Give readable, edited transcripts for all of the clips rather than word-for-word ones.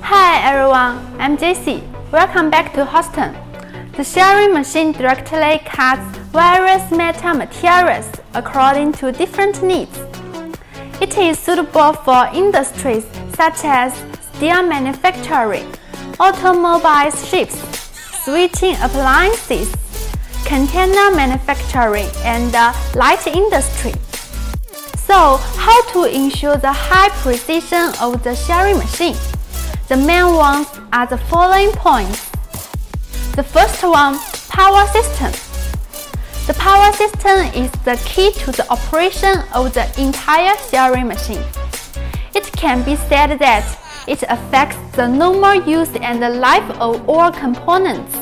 Hi everyone, I'm JC. Welcome back to Houston. The shearing machine directly cuts various metal materials according to different needs. It is suitable for industries such as steel manufacturing, automobile ships, switching appliances, container manufacturing, and light industry. So, how to ensure the high precision of the shearing machine? The main ones are the following points. The first one, power system. The power system is the key to the operation of the entire shearing machine. It can be said that it affects the normal use and the life of all components.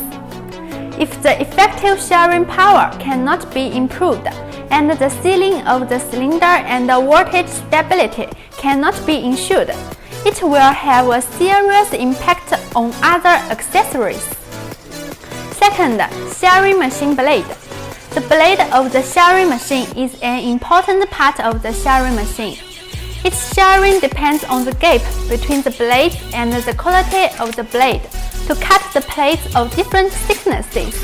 If the effective shearing power cannot be improved, and the sealing of the cylinder and the voltage stability cannot be ensured, it will have a serious impact on other accessories. Second, shearing machine blade. The blade of the shearing machine is an important part of the shearing machine. Its shearing depends on the gap between the blades and the quality of the blade to cut the plates of different thicknesses,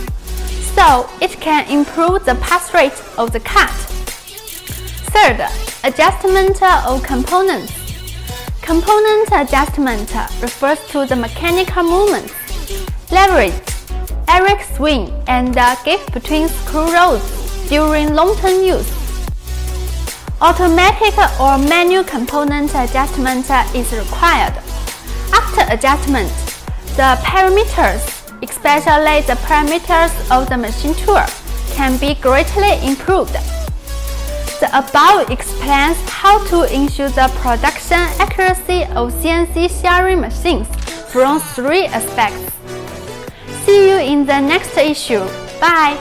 so it can improve the pass rate of the cut. Third, adjustment of components. Component adjustment refers to the mechanical movements, leverage, erect swing, and gap between screw rods during long-term use. Automatic or manual component adjustment is required. After adjustment, the parameters, especially the parameters of the machine tool, can be greatly improved. The above explains how to ensure the production accuracy of CNC shearing machines from 3 aspects. See you in the next issue. Bye!